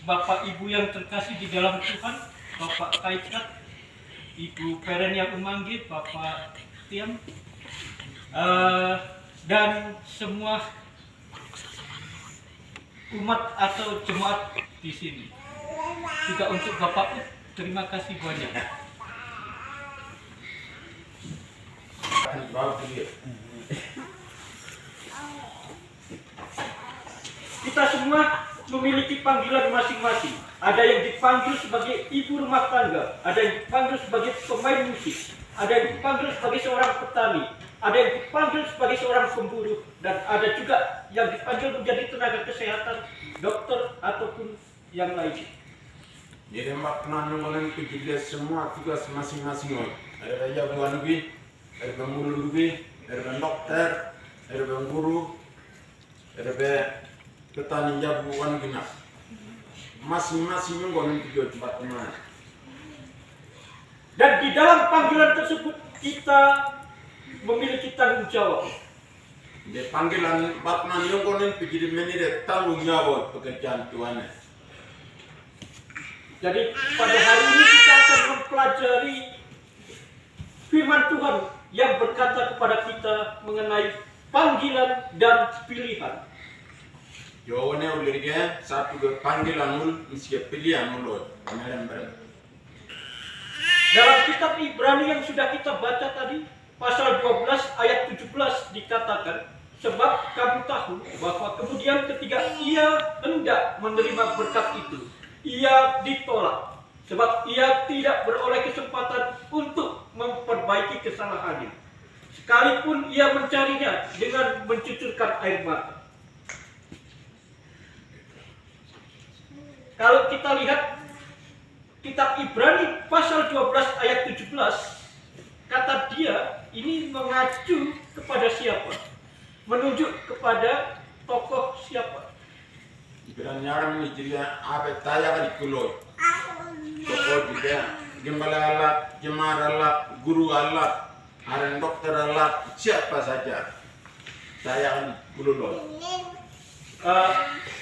Bapak Ibu yang terkasih di dalam Tuhan, Bapak Kaikat, Ibu Peren yang memanggil, Bapak Tiam, dan semua umat atau jemaat di sini. Juga untuk Bapak, terima kasih banyak. Kita semua memiliki panggilan masing-masing. Ada yang dipanggil sebagai ibu rumah tangga, ada yang dipanggil sebagai pemain musik, ada yang dipanggil sebagai seorang petani, ada yang dipanggil sebagai seorang pemburu, dan ada juga yang dipanggil menjadi tenaga kesehatan, dokter, ataupun yang lain. Jadi makna nungguin kejadian semua tugas masing-masing. Ada jagoan lebih, ada pemburu lebih, ada dokter, ada pemburu, ada petani jagoan gina. Masing-masing nungguin tujuan tempat mana. Dan di dalam panggilan tersebut kita memiliki tanggung jawab. Di panggilan batman nungguin kejadian menit tanggung jawab pekerjaan Tuhan. Jadi pada hari ini kita akan mempelajari firman Tuhan yang berkata kepada kita mengenai panggilan dan pilihan. Jawabannya ulirnya satu ke panggilan ul, mesti pilihan ulur. Dalam kitab Ibrani yang sudah kita baca tadi, pasal 12 ayat 17 dikatakan, sebab kamu tahu bahwa kemudian ketika ia hendak menerima berkat itu, ia ditolak, sebab ia tidak beroleh kesempatan untuk memperbaiki kesalahannya, sekalipun ia mencarinya dengan mencucurkan air mata. Kalau kita lihat kitab Ibrani pasal 12 ayat 17, kata dia ini mengacu kepada siapa? Menunjuk kepada tokoh siapa? Ibrani orang ini juga apa tanya kan dikuloy. Tokoh juga gembala Allah, jemaat Allah, guru Allah, ada dokter Allah, siapa saja. Saya kan dikuloy.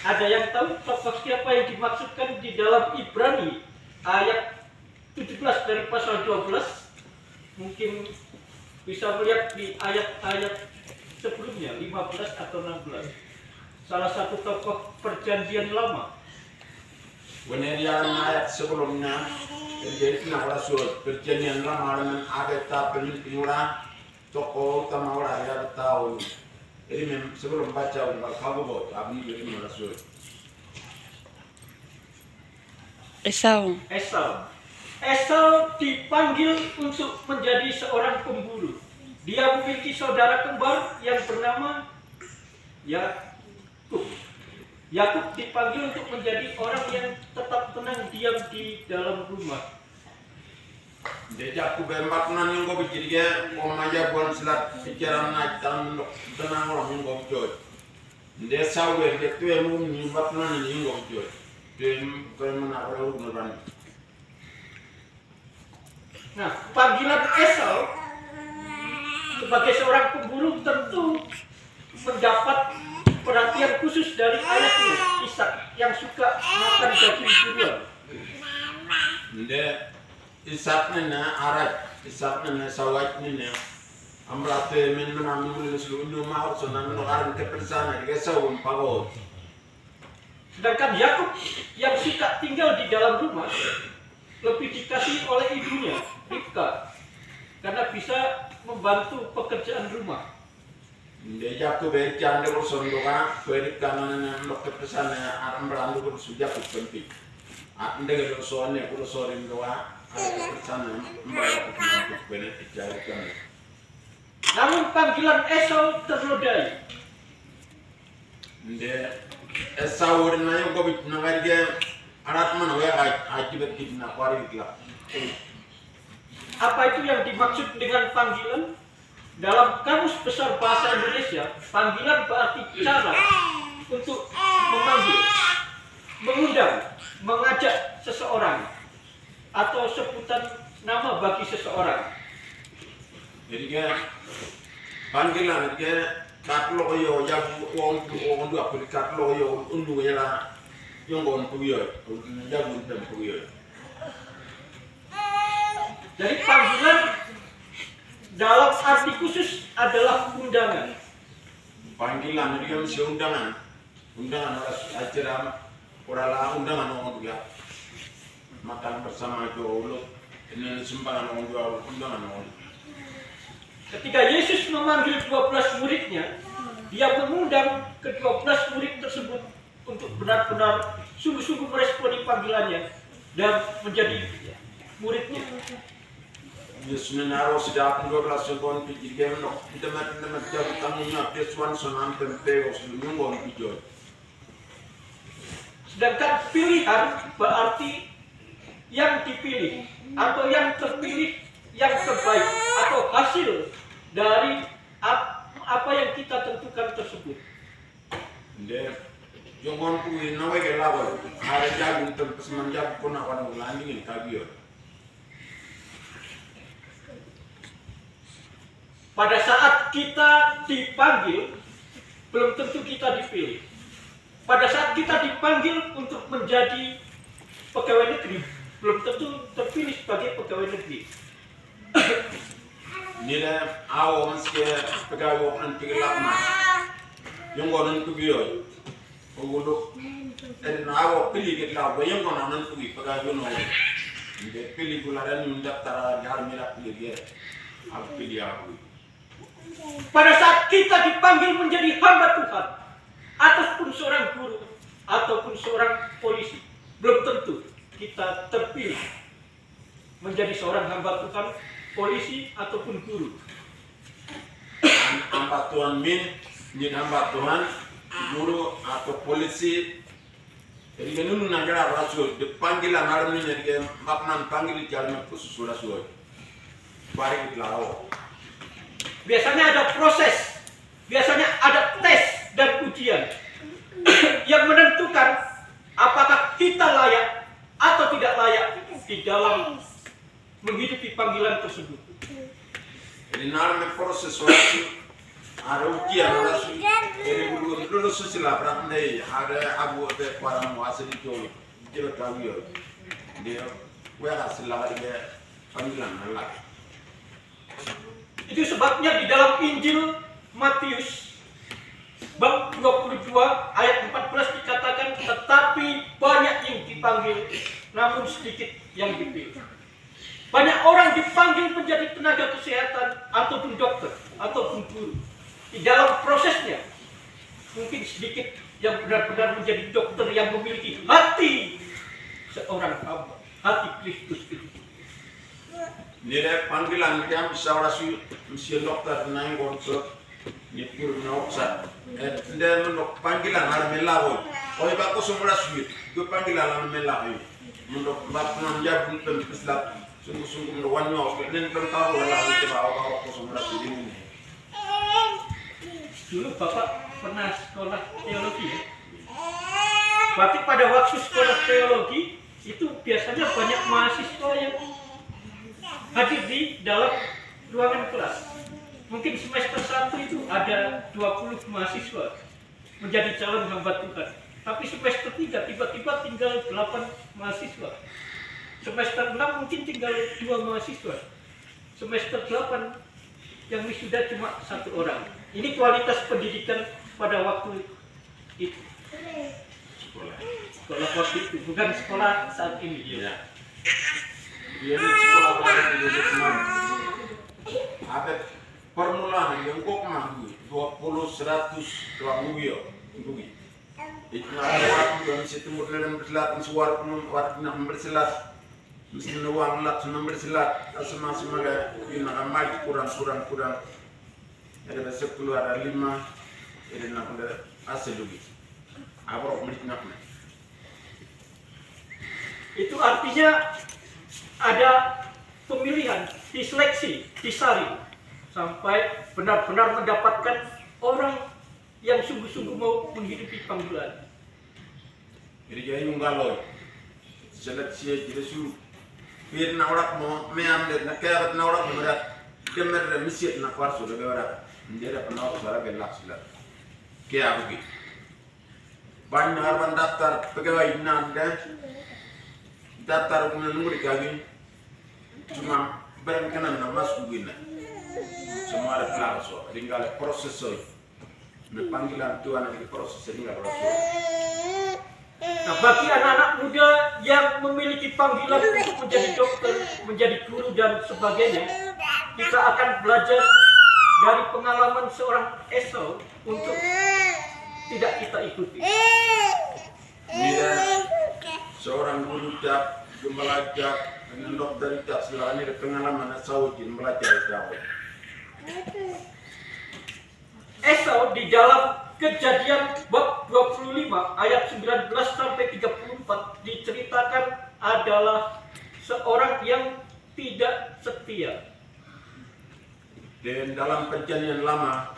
Ada yang tahu tokoh siapa yang dimaksudkan di dalam Ibrani ayat 17 dari pasal 12? Mungkin bisa melihat di ayat-ayat sebelumnya, 15 atau 16. Salah satu tokoh perjanjian lama. Benar yang ayat sebelumnya, jadi kenapa surat perjanjian lama dengan ada pemimpin orang, tokoh utama orang yang tahu. Jadi sebelum baca udah kamu buat abdi jadi merasuk. Esau dipanggil untuk menjadi seorang pemburu. Dia memiliki saudara kembar yang bernama Yakub. Yakub dipanggil untuk menjadi orang yang tetap tenang diam di dalam rumah. Jadi aku bermakna yang kau pikir dia, kau maja bukan selat pikiran naik tangan tenang orang yang kau pikir. Dia sawer dia tu yang mau menyebabkan ini yang kau pikir. Dia mana orang orang. Nah, panggilan Esau sebagai seorang pemburu tentu mendapat perhatian khusus dari ayahnya Ishak yang suka makan daging buruan. Dia Ishak nena arat, Ishak nena sawat nena. Amrate min menami seluruh mau sonan mengaran kepersana dia sawun pagod. Sedangkan Yakub yang suka tinggal di dalam rumah lebih dikasih oleh ibunya Ribka karena bisa membantu pekerjaan rumah. Dia jatuh berjalan dengan sondora, beri kanan yang dokter kesana aram berandu bersujud penting. Anda kalau soalnya kalau soalnya doa ada kesana membayar untuk benefit jalan. Namun panggilan Esau ternodai. Dia Esau orang yang kau bikin nama dia arat mana ya akibat kita kuari kita. Apa itu yang dimaksud dengan panggilan? Dalam Kamus Besar Bahasa Indonesia, panggilan berarti cara untuk memanggil, mengundang, mengajak seseorang, atau sebutan nama bagi seseorang. Jadi kan panggilan dia katlo yo ya uang dua puluh katlo yo undu ya lah yung gon puyo jagun tem puyo. Jadi panggilan dalam arti khusus adalah undangan. Panggilan dia mesti undangan acara orala undangan orang dia makan bersama jauh ini sembarangan orang jual undangan orang. Ketika Yesus memanggil 12 muridnya, dia mengundang ke-12 murid tersebut untuk benar-benar sungguh-sungguh meresponi panggilannya dan menjadi muridnya. Yesus menaruh sedang 12 sekon pikir game no teman jauh tamunya pesuan sonam tempeo senyumbon pijo. Sedangkan pilihan berarti yang dipilih atau yang terpilih yang terbaik atau hasil dari apa yang kita tentukan tersebut. Dia yang gon kui nawe ke lawan hari jagun tempat semenjak pun awan landingin kabio. Pada saat kita dipanggil, belum tentu kita dipilih. Pada saat kita dipanggil untuk menjadi pegawai negeri, belum tentu terpilih sebagai pegawai negeri. Nila awo meski pegawai nanti lakma, yang gonan tugiyo, uguluk, awo pilih kita, yang gonan nanti pegawai no, dia pilih gularan yang daftar jahar merah pilih dia, aku pilih aku. Pada saat kita dipanggil menjadi hamba Tuhan, ataupun seorang guru, ataupun seorang polisi, belum tentu kita terpilih menjadi seorang hamba Tuhan, polisi, ataupun guru. Hamba Tuhan jadi hamba Tuhan, guru atau polisi. Jadi kan nunu negara rasul, panggilan hari ini jadi maknan panggil jalan khusus sudah sudah. Bari kita lawo. Biasanya ada proses, biasanya ada tes dan ujian yang menentukan apakah kita layak atau tidak layak di dalam menghidupi panggilan tersebut. Jadi nalar proses waktu ada ujian rasul. Jadi dulu susila berandai ada abu ada para muasir itu jadi kami dia wala sila dia panggilan Allah. Itu sebabnya di dalam Injil Matius bab 22 ayat 14 dikatakan, tetapi banyak yang dipanggil namun sedikit yang dipilih. Banyak orang dipanggil menjadi tenaga kesehatan ataupun dokter ataupun guru. Di dalam prosesnya mungkin sedikit yang benar-benar menjadi dokter yang memiliki hati seorang hamba, hati Kristus itu. Nire panggilan dia bisa rasul mesti dokter naik konsul ni pur nauksa. Dia menok panggilan har melawo. Oh iba ko semua rasul. Gue panggilan har melawo. Menok bab nanjab pun peslat. Sungguh-sungguh menwanyo. Nen tahu lah itu bawa ko semua rasul ini. Dulu Bapak pernah sekolah teologi ya? Berarti pada waktu sekolah teologi itu biasanya banyak mahasiswa yang hadir di dalam ruangan kelas. Mungkin semester 1 itu ada 20 mahasiswa menjadi calon hamba Tuhan. Tapi semester 3 tiba-tiba tinggal 8 mahasiswa. Semester 6 mungkin tinggal 2 mahasiswa. Semester 8 yang wisuda cuma 1 orang. Ini kualitas pendidikan pada waktu itu. Sekolah waktu itu, bukan sekolah saat ini. Ya. Dia ni sekolah baru di Vietnam. Ada permulaan yang kok mampu 20 100 2 minggu. Itu orang yang situ dalam berselat suara pun warna berselat. Mesti nuang lat berselat. Asma-asma ini amal kurang. Ada besok keluar 5. Ada nak ada asal lagi. Abang beli nak. Itu artinya ada pemilihan, diseleksi, disaring sampai benar-benar mendapatkan orang yang sungguh-sungguh mau menghidupi panggilan. Jadi jadi nunggaloi. Seleksi jadi su. Biar naurak mau meambil nak kaya naurak berat. Kemer misi nak warsu lebih berat. Jadi penau suara gelap sudah. Kaya begitu. banyak ban daftar pegawai nanda daftar kemudian dikagi cuma berkenan nama sugina semua ada kelar so tinggal proses so panggilan Tuhan di proses tinggal so. Nah, bagi anak-anak muda yang memiliki panggilan untuk menjadi dokter, menjadi guru dan sebagainya, kita akan belajar dari pengalaman seorang Esau untuk tidak kita ikuti. Bila seorang guru tak belajar dengan dokter tak selain dari pengalaman Esau belajar jauh. Esau di dalam Kejadian bab 25 ayat 19 sampai 34 diceritakan adalah seorang yang tidak setia. Dan dalam Perjanjian Lama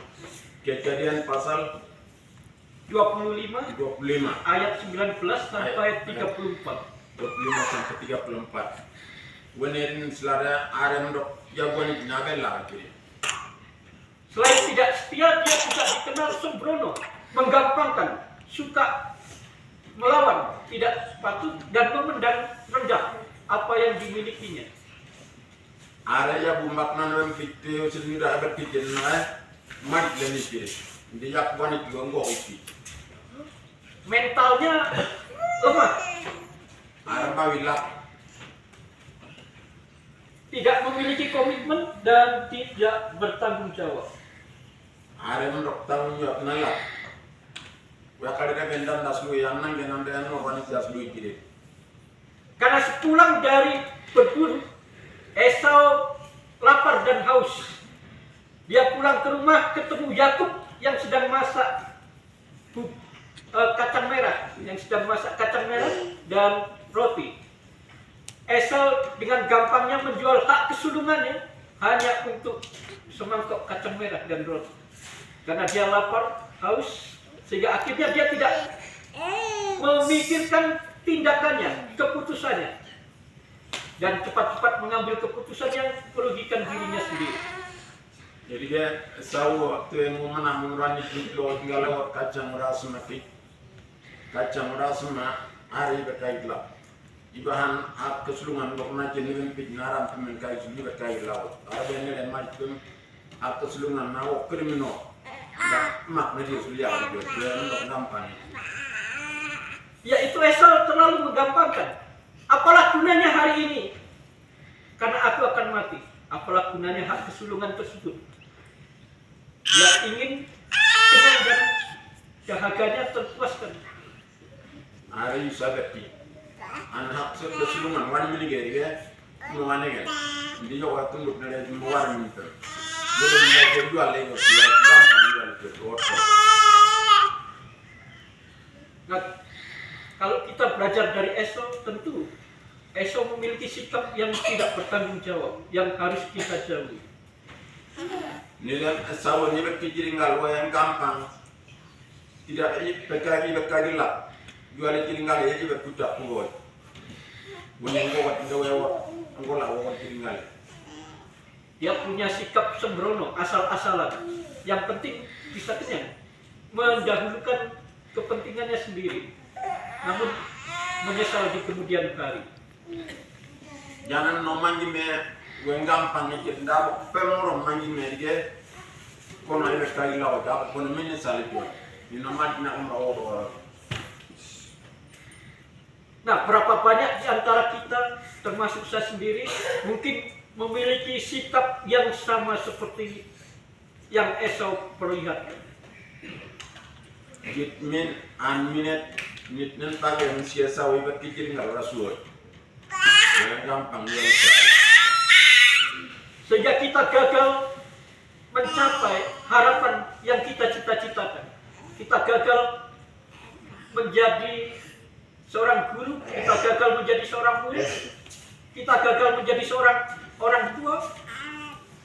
Kejadian pasal 25 ayat 19 sampai 34. 25 sampai 34. Wenerin selada arem dok jagoan naga lagi. Selain tidak setia, dia juga dikenal sembrono, menggampangkan, suka melawan, tidak patut dan memandang rendah apa yang dimilikinya. Ada ya bumbak nanam video sendiri ada pijen na mat dan istri. Dia wanit gonggo isi. Mentalnya lemah. Ada mawilak. Tidak memiliki komitmen dan tidak bertanggung jawab. Are mendok tanggung jawab nala. Wa kadang bendan daslu yang nang genan dan wanit daslu ikire. Karena sepulang dari berburu, Esau lapar dan haus. Dia pulang ke rumah ketemu Yakub yang sedang masak kacang merah, dan roti. Esau dengan gampangnya menjual hak kesulungannya hanya untuk semangkok kacang merah dan roti. Karena dia lapar, haus, sehingga akhirnya dia tidak memikirkan tindakannya, keputusannya, dan cepat-cepat mengambil keputusan yang merugikan dirinya sendiri. Jadi dia Esau waktu yang menang mengurangi kilo tinggal lewat kacang merah semakin kacang merah sama hari berkaitlap. Ibahan hak kesulungan untuk nanti dengan pijnaran temen kai sulu berkait laut. Ada yang macam hak kesulungan nawak kriminal. Mak media sulia dia untuk gampang. Yaitu Esau terlalu menggampangkan. Apalah gunanya hari ini? Karena aku akan mati. Apalah gunanya hak kesulungan tersebut? Dia ingin senang dan dahaganya terpuaskan. Hari sabati. Anak kesulungan wani menigeri ya, muane kan. Dia waktu untuk nilai muar minta. Jadi dia jual lagi, dia gampang jual itu. Nah, kalau kita belajar dari Esau, tentu Esau memiliki sikap yang tidak bertanggung jawab, yang harus kita jauhi. Nilai Esau ini berkijiringal yang gampang, tidak berkali lah. Jual kiringal ya juga berkuda puluh. Bukan ngawat ngawat ngawat kiringal. Dia punya sikap sembrono, asal-asalan. Yang penting bisa kenyang, mendahulukan kepentingannya sendiri, namun menyesal di kemudian hari. Jangan nomangi me, gue gampang nih kita pemorong mangi me dia, kono ada sekali lawan, apa kono menyesal itu. Di nomad nak merawat. Nah, berapa banyak di antara kita, termasuk saya sendiri, mungkin memiliki sikap yang sama seperti yang Esau perlihatkan. Gitmin anminet nitnen pagi manusia sawi berkikir nggak rasul. Jangan gampang dia. Sehingga kita gagal mencapai harapan yang kita cita-citakan. Kita gagal menjadi seorang guru, kita gagal menjadi seorang murid, kita gagal menjadi seorang orang tua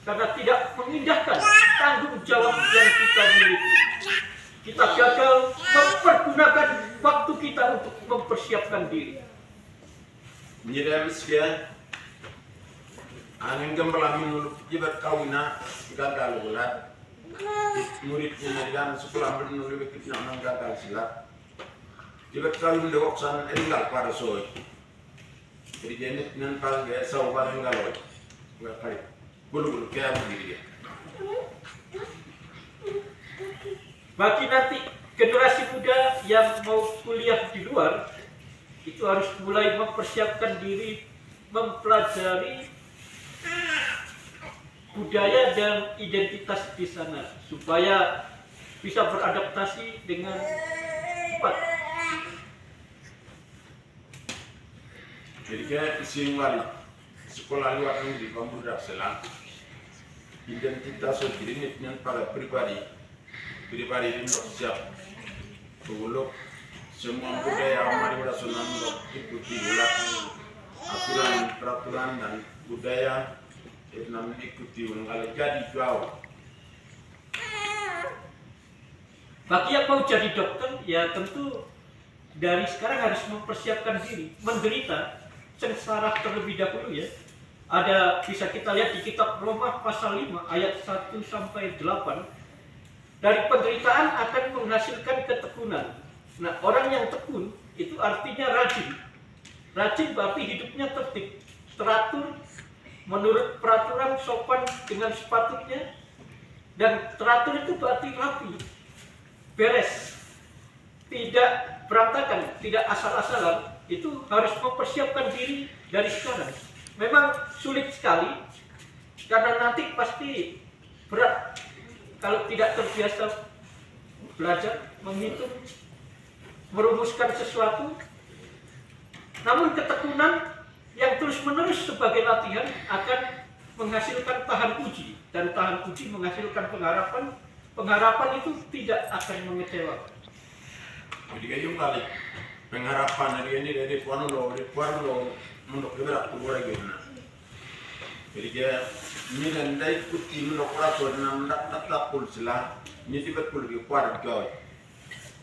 karena tidak memindahkan tanggung jawab yang kita miliki. Kita gagal mempergunakan waktu kita untuk mempersiapkan diri. Nyidam sekian, angin gembalang menurut jibat kawina gagal ulat. Muridnya dengan sekolah menurut kita gagal silat. Jika kali mendewok san enggak pada soy. Jadi jenis nan pas gaya saw pada enggak loy. Enggak kali. Bulu kayak begini. Bagi nanti generasi muda yang mau kuliah di luar, itu harus mulai mempersiapkan diri, mempelajari budaya dan identitas di sana supaya bisa beradaptasi dengan cepat. Jadi kayak isi wali sekolah luar negeri pemuda selang identitas diri dengan para pribadi ini siap sebelum semua budaya mari berasalan ikuti ulat aturan peraturan dan budaya itu ikuti kalau jadi jauh. Bagi yang mau jadi dokter, ya tentu dari sekarang harus mempersiapkan diri, menderita sengsara terlebih dahulu ya. Ada bisa kita lihat di kitab Roma pasal 5 ayat 1 sampai 8. Dari penderitaan akan menghasilkan ketekunan. Nah, orang yang tekun itu artinya rajin. Rajin berarti hidupnya tertib, teratur, menurut peraturan, sopan dengan sepatutnya. Dan teratur itu berarti rapi, beres, tidak berantakan, tidak asal-asalan. Itu harus mempersiapkan diri dari sekarang. Memang sulit sekali, karena nanti pasti berat kalau tidak terbiasa belajar, menghitung, merumuskan sesuatu. Namun ketekunan yang terus-menerus sebagai latihan akan menghasilkan tahan uji, dan tahan uji menghasilkan pengharapan. Pengharapan itu tidak akan mengecewakan. Jadi kayak kali pengharapan hari ini dari puan lo menurut kita keluar gitu. Jadi kayak ini nandai kuti menurut peraturan nak pul selah ini tiba pul di kuat kau.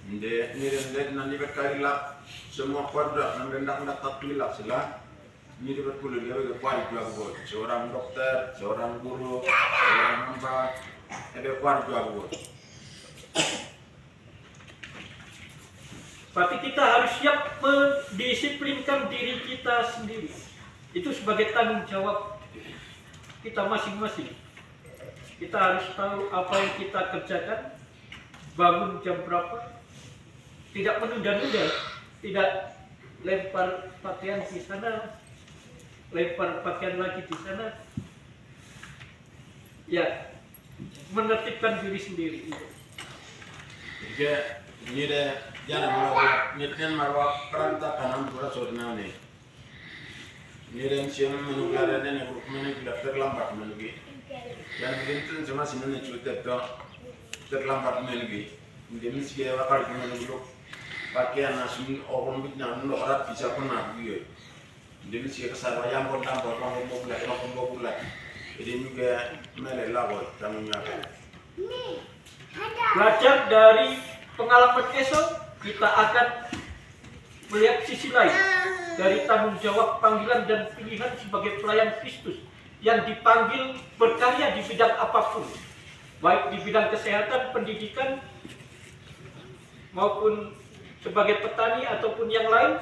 Ini nandai nanti berkali lah semua kuadrat nandai nak tak pilih selah ini tiba pul di kuat kau. Seorang dokter, seorang guru, seorang hamba ada kuat kau. Berarti kita harus siap mendisiplinkan diri kita sendiri. Itu sebagai tanggung jawab kita masing-masing. Kita harus tahu apa yang kita kerjakan, bangun jam berapa, tidak menunda-nunda, tidak lempar pakaian di sana, lempar pakaian lagi di sana. Ya, menertibkan diri sendiri. Jadi ini deh jangan marwah perantakan antara saudara nih. Ini yang siapa menugara dan grup menugara terlambat menugi. Yang begitu cuma sih menuju terlambat menugi. Dia mesti bakal menuju pakaian nasi orang bitnya orang bisa pernah gitu. Dia mesti kesal yang pun tambah orang bulat. Jadi juga melelabot tamunya. Belajar dari pengalaman Esau, kita akan melihat sisi lain dari tanggung jawab panggilan dan pilihan sebagai pelayan Kristus yang dipanggil berkarya di bidang apapun, baik di bidang kesehatan, pendidikan, maupun sebagai petani ataupun yang lain.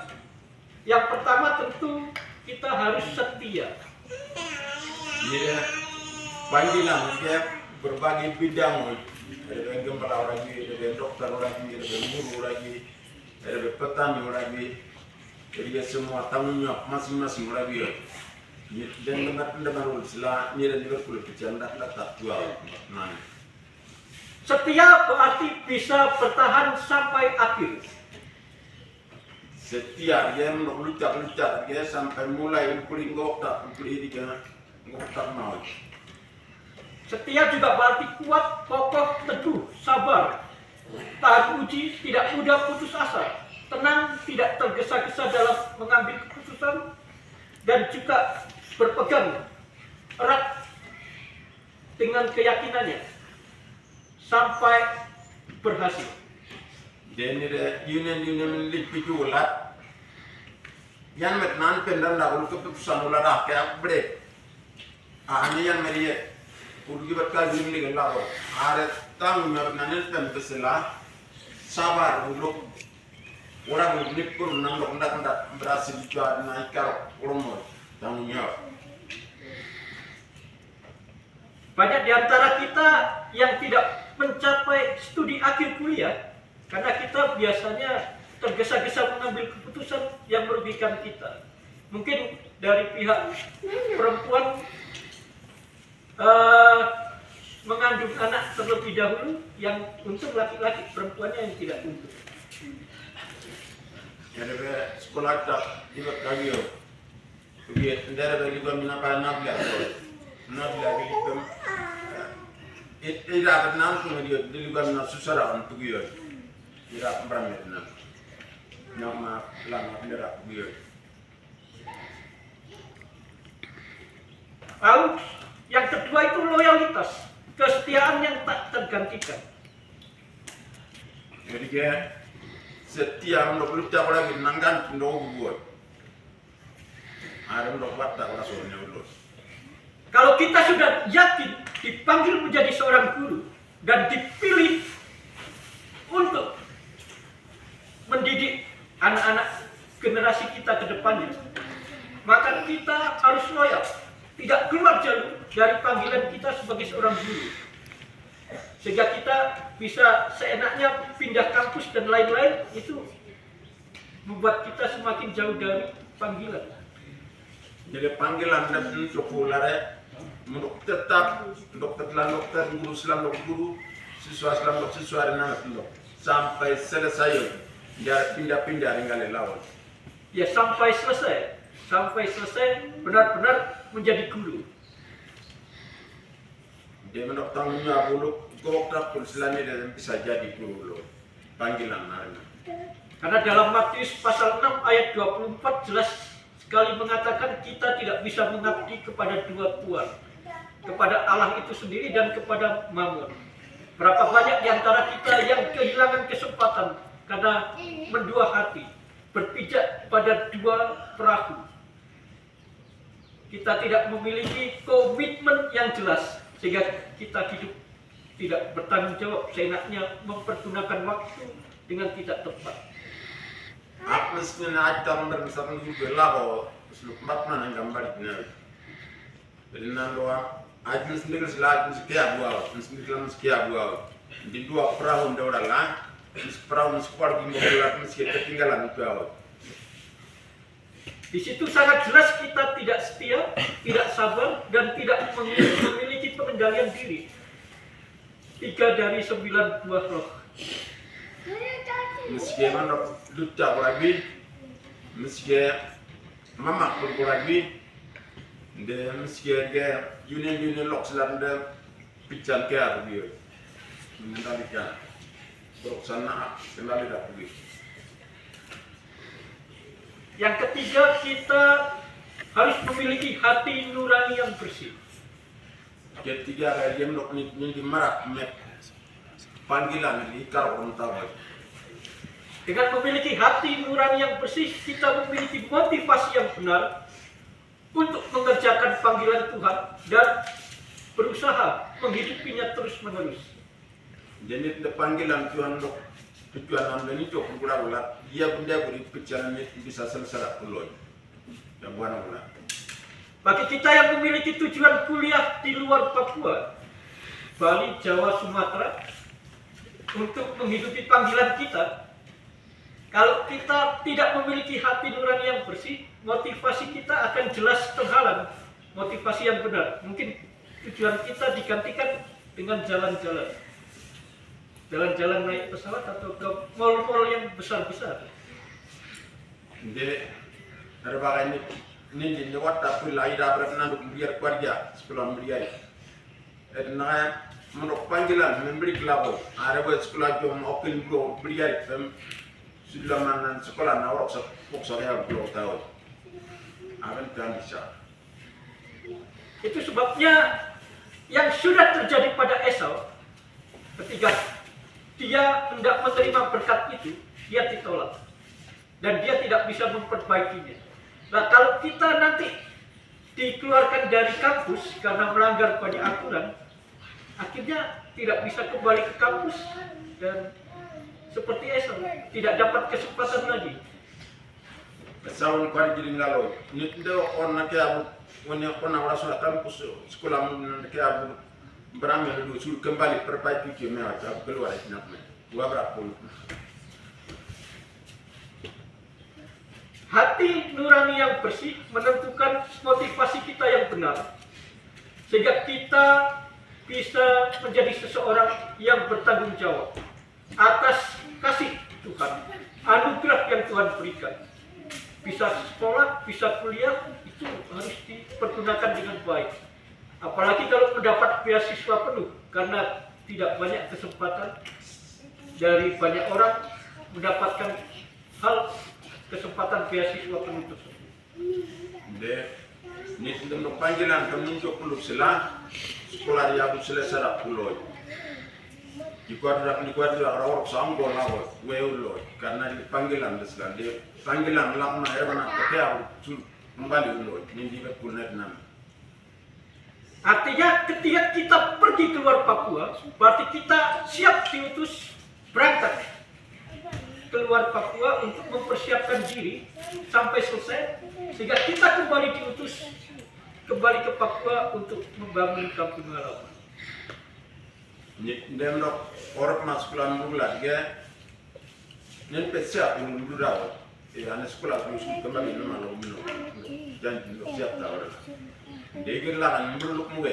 Yang pertama tentu kita harus setia. Iya, panggilan dia berbagai bidang. Ada gembala lagi, ada dokter lagi, ada guru lagi, ada petani lagi. Jadi semua tanggung jawab masing-masing lagi. Dan dengar ulah ni dan juga kulit bercanda tak jual. Setia berarti bisa bertahan sampai akhir. Setia dia lucak dia sampai mulai kulit goktak kulit dia goktak mau. Setia juga berarti kuat, kokoh, teguh, sabar, tahan uji, tidak mudah putus asa, tenang, tidak tergesa-gesa dalam mengambil keputusan, dan juga berpegang erat dengan keyakinannya sampai berhasil. Dan union lipi jualat, yang metnan pendan dah keputusan ulah kayak break. Ini yang meriah. Urgi berkali ini gelap. Ada tanggung jawab nanen pen pesela sabar uluk orang nipur nang ndak berhasil jual naik kar urumur tanggung jawab. Banyak di antara kita yang tidak mencapai studi akhir kuliah karena kita biasanya tergesa-gesa mengambil keputusan yang merugikan kita. Mungkin dari pihak perempuan mengandung anak terlebih dahulu, yang untung laki-laki, perempuannya yang tidak untung. Jadi sekolah tak juga kagio. Begitu dari bagi kami apa nabla gitu. Itu dapat nanti dia dari kami susah untuk dia. Tidak berambil nanti. Nama lama tidak dia. Lalu yang kedua itu loyalitas, kesetiaan yang tak tergantikan. Jadi setia untuk luta lagi nanggan untuk buat. Ada untuk baca orang soalnya dulu. Kalau kita sudah yakin dipanggil menjadi seorang guru dan dipilih untuk mendidik anak-anak generasi kita ke depannya, maka kita harus loyal, tidak keluar jalur dari panggilan kita sebagai seorang guru, sehingga kita bisa seenaknya pindah kampus dan lain-lain. Itu membuat kita semakin jauh dari panggilan. Jadi panggilan dan cukup lare untuk tetap dokter selang dokter, guru selang guru, siswa selang siswa dan anak sampai selesai dia pindah-pindah dengan lawan. Ya sampai selesai benar-benar menjadi guru. Dia menurut tanggung jawab dulu, dokter pun selama dia bisa jadi guru panggilan hari. Karena dalam Matius pasal 6 ayat 24 jelas sekali mengatakan kita tidak bisa mengabdi kepada dua tuan, kepada Allah itu sendiri dan kepada Mammon. Berapa banyak di antara kita yang kehilangan kesempatan karena mendua hati, berpijak pada dua perahu. Kita tidak memiliki komitmen yang jelas sehingga kita hidup tidak bertanggung jawab, seenaknya mempergunakan waktu dengan tidak tepat. Apa sebenarnya kita bersama juga lah, seluk makna yang gambar ini. Jadi nandoa, aja sendiri selalu sekian buah, di dua perahu udah lah, perahu sekolah di mobil meski ketinggalan itu awal. Di situ sangat jelas kita tidak setia, tidak sabar, dan tidak memiliki pengendalian diri. 3 dari 9 buah roh. Meski mana luta lagi, meski mama lagi, dan meski dia union lok selanda pican kaya dia, mengendalikan, berusaha kendali dah pergi. Yang ketiga, kita harus memiliki hati nurani yang bersih. Ketiga, dia menjadi merak panggilan di karun tawar. Dengan memiliki hati nurani yang bersih, kita memiliki motivasi yang benar untuk mengerjakan panggilan Tuhan dan berusaha menghidupinya terus-menerus. Jadi panggilan Tuhan untuk tujuan ini cukup gula-gula, dia benda beri perjalanan bisa selesai pulau. Yang bukan gula. Bagi kita yang memiliki tujuan kuliah di luar Papua, Bali, Jawa, Sumatera, untuk menghidupi panggilan kita, kalau kita tidak memiliki hati nurani yang bersih, motivasi kita akan jelas terhalang. Motivasi yang benar, mungkin tujuan kita digantikan dengan jalan-jalan naik pesawat atau ke mall-mall yang besar-besar. Jadi ada bagian ini di waktu pula ida berenang biar kerja sekolah biar. Dan menurut panggilan memberi kelabut. Ada buat sekolah jom open bro biar sudah mana sekolah nawak saya belum tahu. Akan kan bisa. Itu sebabnya yang sudah terjadi pada Esau ketika dia hendak menerima berkat itu, dia ditolak dan dia tidak bisa memperbaikinya. Nah, kalau kita nanti dikeluarkan dari kampus karena melanggar banyak aturan, akhirnya tidak bisa kembali ke kampus dan seperti Esau, tidak dapat kesempatan lagi. Sawon ko di ngalo nit do on na kya woni ko na wala so campus sekolah mun kya brame do sul kembali perbaiki ke me ata keluar na me wabra pun hati nurani yang bersih menentukan motivasi kita yang benar sehingga kita bisa menjadi seseorang yang bertanggung jawab atas kasih Tuhan, anugerah yang Tuhan berikan. Bisa sekolah, bisa kuliah, itu harus dipergunakan dengan baik. Apalagi kalau mendapat beasiswa penuh, karena tidak banyak kesempatan dari banyak orang mendapatkan kesempatan beasiswa penuh tersebut. Nit ndem no panggilan kam nun jokulu sila sekolah dia bu sila sara puloy di kuadra rawor sambo lawo weulo karena di panggilan deslan di panggilan lakna erbana ketia sul kembali ulo ni di betul nan. Artinya ketika kita pergi keluar Papua, berarti kita siap diutus berangkat keluar Papua untuk mempersiapkan diri sampai selesai, sehingga kita kembali diutus kembali ke Papua untuk membangun kampung halaman. Ndem dok orang masuk sekolah mula dia nen siap yang dulu dah, ane sekolah terus kembali nama lo minum, jangan siap dah orang. Dia kira kan dulu muge,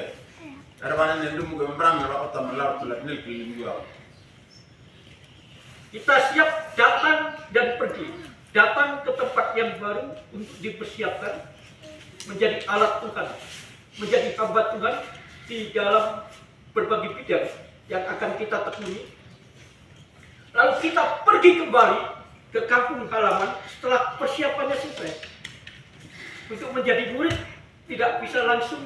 ada mana nen dulu muge berang berapa tahun lalu tulah nen pilih juga. Kita siap datang dan pergi, datang ke tempat yang baru untuk dipersiapkan menjadi alat Tuhan, menjadi hamba Tuhan di dalam berbagai bidang yang akan kita tekuni. Lalu kita pergi kembali ke kampung halaman setelah persiapannya selesai. Untuk menjadi murid tidak bisa langsung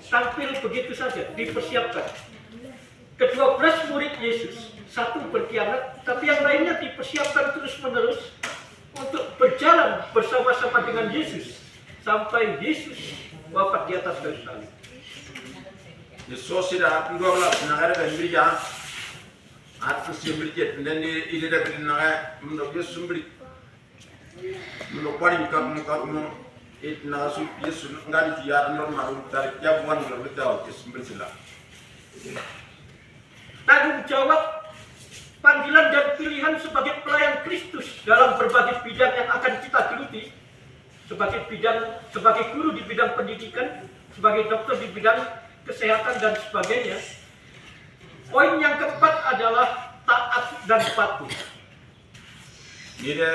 tampil begitu saja, dipersiapkan. Ke-12 murid Yesus, satu berkhianat, tapi yang lainnya dipersiapkan terus-menerus untuk berjalan bersama-sama dengan Yesus sampai Yesus wafat di atas kayu salib. Yesus sudah 12 negara dan berikan atas yang berikan dan ini dah beri negara menurut Yesus beri menurut paling kamu itu nasu Yesus nggak ditiar normal dari jawaban lebih tahu Yesus beri sila. Tanggung jawab, panggilan dan pilihan sebagai pelayan Kristus dalam berbagai bidang yang akan kita geluti, sebagai guru di bidang pendidikan, sebagai dokter di bidang kesehatan dan sebagainya. Poin yang keempat adalah taat dan patuh. Ini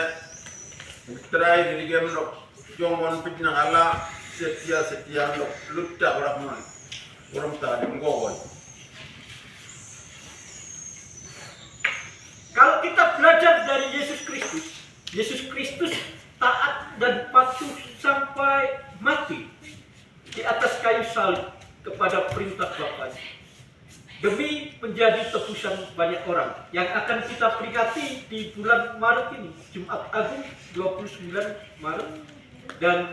terakhir di game lo jangan pernah Allah setia lo luta orang tak nggoy. Kalau kita belajar dari Yesus Kristus taat dan patuh sampai mati di atas kayu salib kepada perintah Bapa demi menjadi tebusan banyak orang yang akan kita peringati di bulan Maret ini, Jumat Agung 29 Maret dan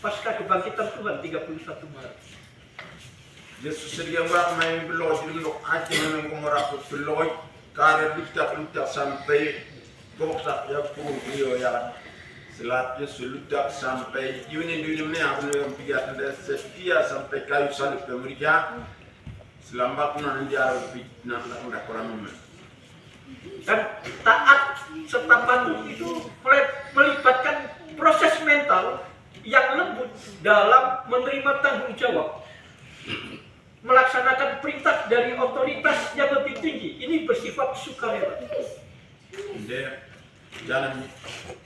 Pasca Kebangkitan Tuhan 31 Maret. Yesus sedia orang main beloj dulu aja memang komoraput beloj karena lutak sampai goksak ya pun beliau ya selat Yesus lutak sampai ini aku yang pikiran dan setia sampai kayu salib pemerintah selama kuna dia nak orang dan taat serta patuh itu melibatkan proses mental yang lembut dalam menerima tanggung jawab, melaksanakan perintah dari otoritas yang lebih tinggi. Ini bersifat sukarela. Dia jalan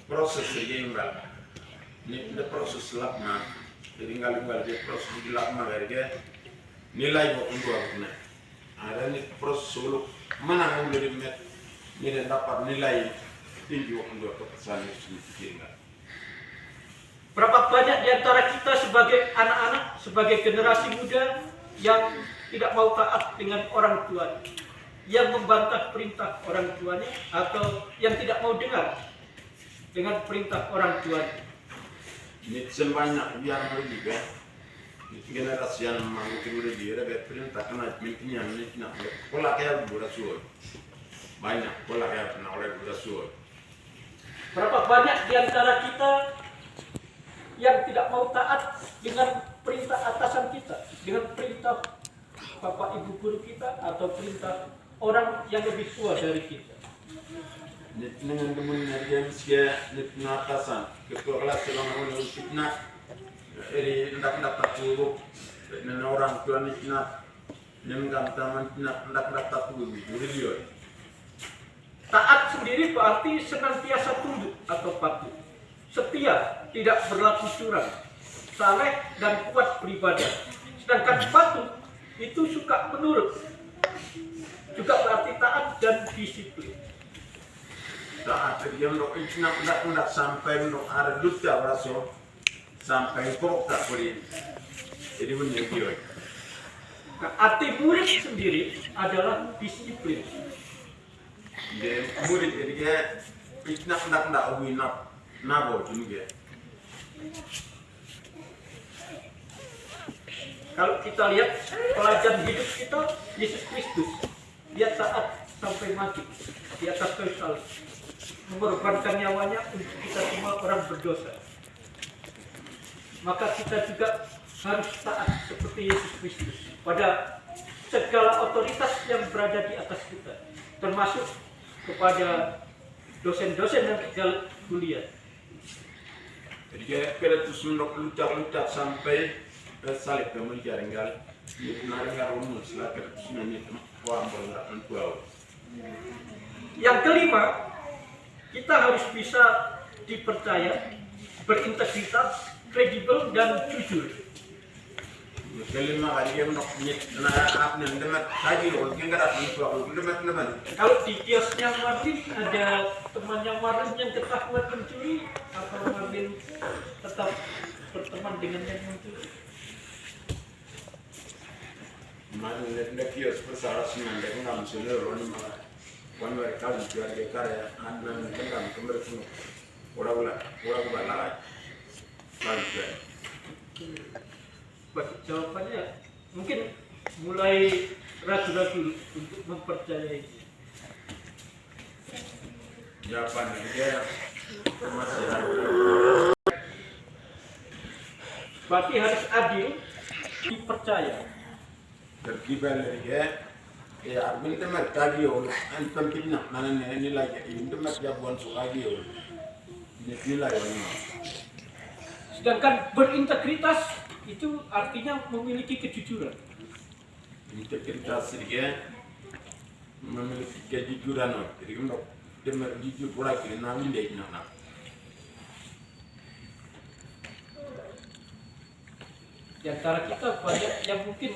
proses sehingga ini proses lakna, jadi nggak dia proses di lakna dia nilai untuk apa? Ada ni proses solo mana yang lebih met ini dapat nilai tinggi untuk kepesan itu sehingga. Berapa banyak di antara kita sebagai anak-anak, sebagai generasi muda yang tidak mau taat dengan orang tuanya, yang membantah perintah orang tuanya, atau yang tidak mau dengar dengan perintah orang tuanya. Ini sebanyak biar lebih kan, generasi yang mampu dia ada perintah kena mintinya nak pola kayak berasuh. banyak pola ya pernah oleh berasuh. Berapa banyak di antara kita yang tidak mau taat dengan perintah atasan kita, dengan perintah bapak ibu guru kita atau perintah orang yang lebih tua dari kita. Dengan teman yang dia atasan ketua kelas orang orang fitnah, hendak tak buruk dengan orang tua fitnah, dengan teman hendak tak buruk dia. Taat sendiri berarti senantiasa tunduk atau patuh, setia, tidak berlaku curang, saleh dan kuat beribadah. Sedangkan patuh itu suka menurut, juga berarti taat dan disiplin. Taat dia untuk hendak sampai untuk ada duta berasuh sampai pokok tak boleh. Jadi benar dia. Nah, arti murid sendiri adalah disiplin. Dia murid dia hendak winap nabo juga. Kalau kita lihat pelajaran hidup kita, Yesus Kristus, dia taat sampai mati di atas kayu salib, mengorbankan nyawanya untuk kita semua orang berdosa. Maka kita juga harus taat seperti Yesus Kristus pada segala otoritas yang berada di atas kita, termasuk kepada dosen-dosen dan segala kuliah. Jadi kita terus lucak sampai salib kamu jaringgal, naringgal rumus lah kita terus nanya kuam berlaku kuau. Yang kelima, kita harus bisa dipercaya, berintegritas, kredibel dan jujur. Kelima kali dia nak nyet na apa nih demet tadi loh, yang kada tuh demet. Kalau di kiosnya Marvin ada temannya Marvin yang ketahuan mencuri, atau Marvin tetap berteman dengan yang mencuri? Mana lihat kios persalah senang dia nggak menseluruh orang malah wan mereka jual dia karya anak mereka kembali semua orang balai banget. Jawabannya mungkin mulai ragu-ragu untuk mempercayai. Jawaban dia masih ada. Berarti harus adil, dipercaya. Terkibal dia, ya minta mereka dia, antam kita mana nilai minta mereka buat suka dia, nilai orang. Sedangkan berintegritas itu artinya memiliki kejujuran. Integritas dia memiliki kejujuran, jadi untuk demar jujur pula kiri namin dia nak. Di antara kita banyak yang mungkin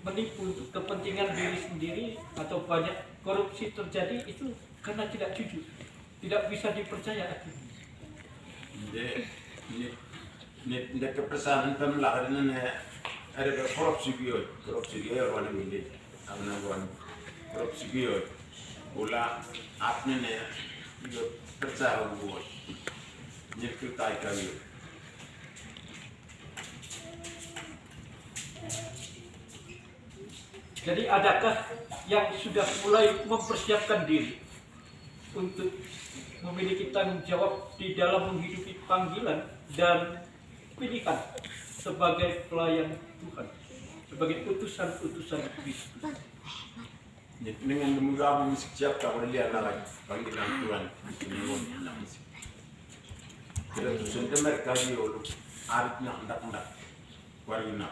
menipu untuk kepentingan diri sendiri atau banyak korupsi terjadi itu karena tidak jujur, tidak bisa dipercaya akhirnya. Ini kepesanan pemelaharan ini ada korupsi giot orang ini, apa namanya korupsi giot, bola apa ni giot percaya giot, nyekut tay kali. Jadi adakah yang sudah mulai mempersiapkan diri untuk memiliki tanggung jawab di dalam menghidupi panggilan dan pilihan sebagai pelayan Tuhan, sebagai utusan-utusan Kristus? Dengan demikian mesti siap kalau dia lagi panggilan Tuhan. Kita tusun mereka diolu, arit nak, warina,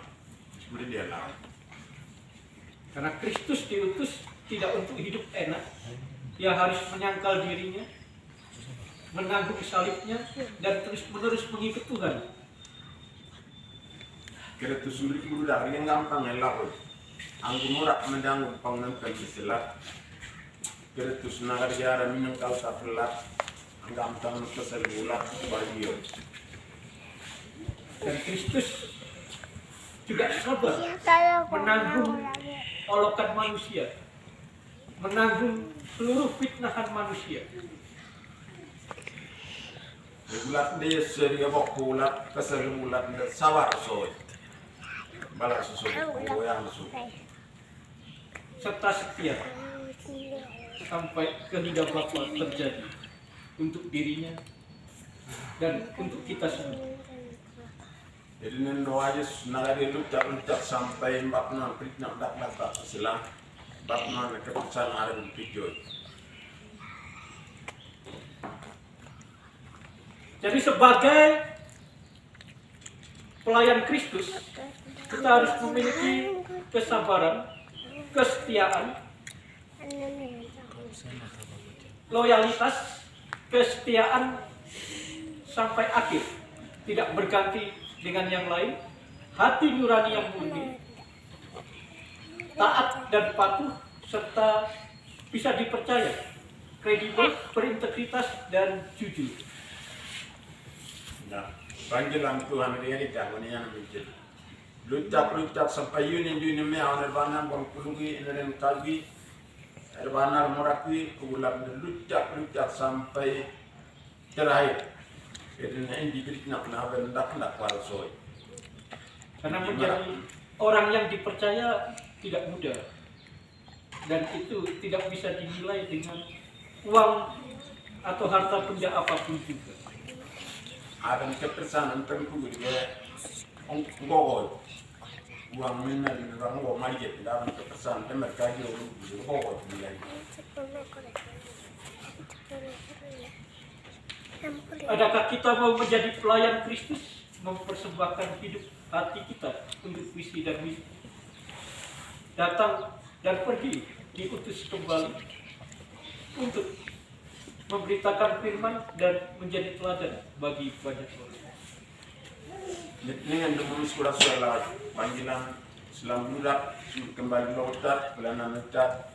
seperti dia lagi. Karena Kristus diutus tidak untuk hidup enak, dia harus menyangkal dirinya, menanggung salibnya, dan terus-menerus mengikut Tuhan. Kita tusun beri dah yang gampang elak. Anggu murak mendangung pengantin istilah. Kita tusun nagar jara minangkal tapelat, gampang kesal bulat bagi. Dan Kristus juga sabar menanggung olokan manusia, menanggung seluruh fitnahan manusia. Bulat dia seria bulat kesal bulat sawar soy, balas soy, yang soy. Serta setia. sampai kehendak Bapa terjadi untuk dirinya dan untuk kita semua. Jadi nendo aja nagari lucak sampai mbak non prit nak dak silang mbak non keputusan ada di pijoy. Jadi sebagai pelayan Kristus, kita harus memiliki kesabaran, kesetiaan, loyalitas, kesetiaan sampai akhir, tidak berganti dengan yang lain, hati nurani yang murni, taat dan patuh, serta bisa dipercaya, kredibel, berintegritas, dan jujur. Nah, panggilan Tuhan dia ini jangan yang muncul. Lucak sampai Yuni mea nerbana bang pulugi neren kagi, nerbana muraki ulang lucak sampai terakhir. Karena ini diberi nak palsoi. Karena menjadi orang yang dipercaya tidak mudah, dan itu tidak bisa dinilai dengan uang atau harta benda apapun juga. Ada kepercayaan tentu dia ngogol uang mina di orang ngogol mari kita ada kepercayaan mereka juga ngogol dia. Adakah kita mau menjadi pelayan Kristus, mempersembahkan hidup hati kita untuk visi dan misi, datang dan pergi, diutus kembali untuk memberitakan firman dan menjadi teladan bagi banyak orang. Dengan demi surat panggilan Islam budak kembali lautat pelayanan lautat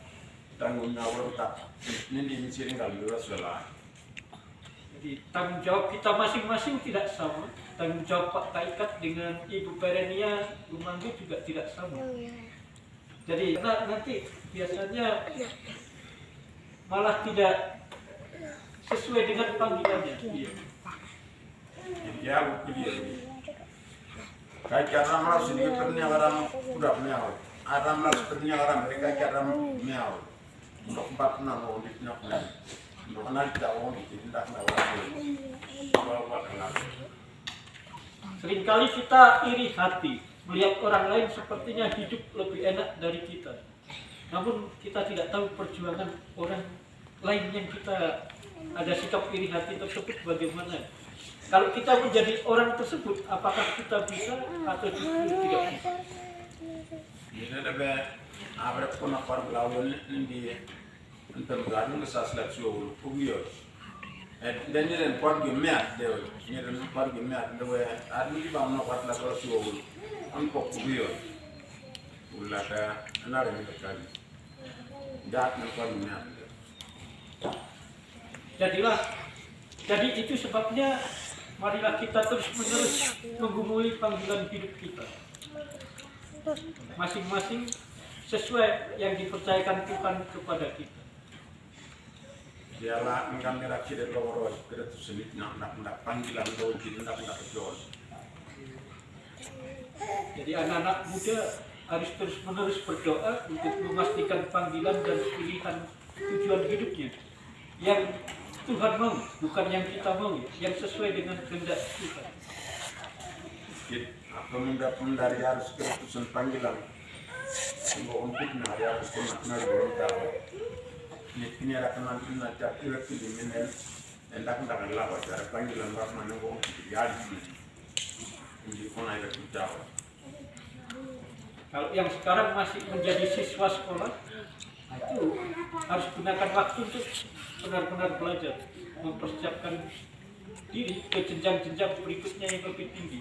tanggung jawab lautat ini dimisiri kalau surat. Jadi tanggung jawab kita masing-masing tidak sama. Tanggung jawab Pak Kaikat dengan Ibu Perenia Umanggi juga tidak sama. Jadi nanti biasanya malah tidak sesuai dengan panggilannya. Iya. Jadi aku pilih. Kayak cara malas sedikit perniagaan orang udah menyau. Ada malas perniagaan mereka cara menyau. Untuk 4 orang di penyakit. Seringkali kita iri hati melihat orang lain sepertinya hidup lebih enak dari kita. Namun kita tidak tahu perjuangan orang lain yang kita ada sikap iri hati tersebut bagaimana. Kalau kita menjadi orang tersebut, apakah kita bisa atau justru tidak bisa? Ini ada penakar lawan ini untuk bergabung ke saslat suul kubiyo. Dan ini dan pergi meat dewa, ini dan pergi meat dewa. Ada di bawah nak lakukan suul, angkop kubiyo. Ulaka anak yang berkali, jat nak pergi meat. Jadi itu sebabnya marilah kita terus-menerus menggumuli panggilan hidup kita. Masing-masing sesuai yang dipercayakan Tuhan kepada kita. Dialah engkau merakit dari lorong kereta sulit nak panggilan login nak jual. Jadi anak-anak muda harus terus-menerus berdoa untuk memastikan panggilan dan pilihan tujuan hidupnya yang Tuhan mau, bukan yang kita mau, yang sesuai dengan kehendak Tuhan. Apa dari harus keputusan panggilan untuk hari harus kena berontak. Ini ada kenal cap itu di mana hendak lawan cara panggilan orang mana ngomong jadi ini pun ada kita. Kalau yang sekarang masih menjadi siswa sekolah, itu harus gunakan waktu untuk benar-benar belajar, mempersiapkan diri ke jenjang-jenjang berikutnya yang lebih tinggi.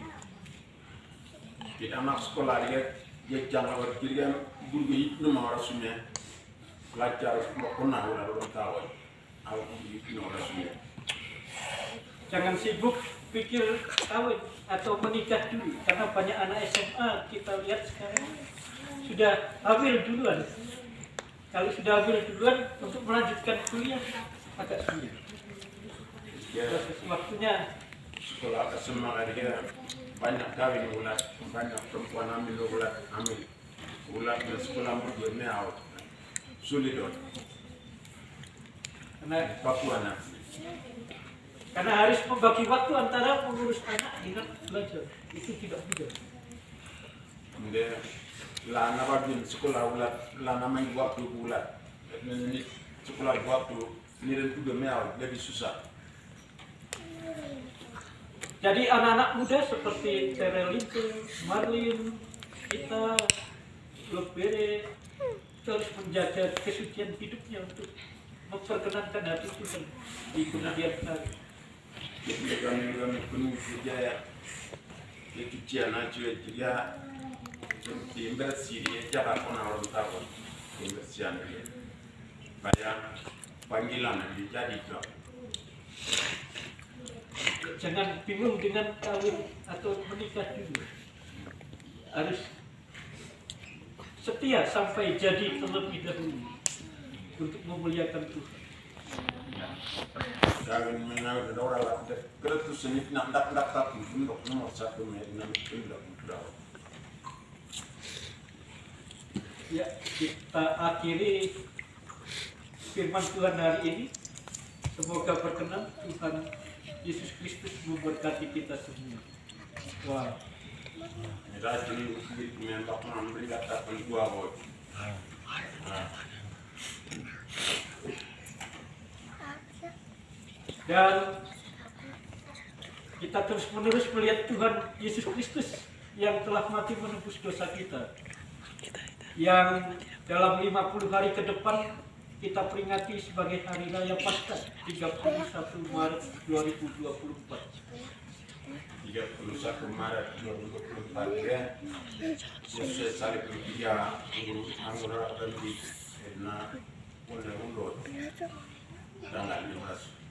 Kita anak sekolah dia jangan berkirian guru itu nomor rasanya belajar pernah orang tahu aku itu nomor rasanya. Jangan sibuk pikir kawin atau menikah dulu, karena banyak anak SMA kita lihat sekarang sudah hamil duluan. Kalau sudah hamil duluan untuk melanjutkan kuliah agak sulit. Proses waktunya sekolah SMA dia banyak kawin ulat, banyak perempuan hamil ulat di sekolah berdua sulit dong. Karena harus membagi waktu antara mengurus anak dengan belajar, itu tidak mudah. Lana bagin sekolah ulat, lana main waktu ulat, ini sekolah waktu ini juga mewah, lebih susah. Jadi anak-anak muda seperti Terelinto, Marlin, kita, Lokbere, terus menjaga kesucian hidupnya untuk memperkenankan hati Tuhan di kemudian hari. Kami penuh kerja kesucian aja dia bersih dia jangan pernah orang tahu kebersihan dia. Banyak panggilan yang jadi tu. Jangan bingung dengan kawin atau menikah juga. Harus setia sampai jadi terlebih dahulu untuk memuliakan Tuhan. Kami mengenal orang kereta senit nak tapi untuk nomor satu mengenal tidak mudah. Ya, kita akhiri firman Tuhan hari ini. Semoga berkenan Tuhan Yesus Kristus memberkati kita semua. Wah. Rajin mentak memberi kata pendua boy. Dan kita terus menerus melihat Tuhan Yesus Kristus yang telah mati menebus dosa kita. Yang dalam 50 hari ke depan kita peringati sebagai Hari Raya Paskah 31 Maret 2024. 31 Maret 2024 ya. Yesus salib dia anggota dan di karena undang-undang tanggal 15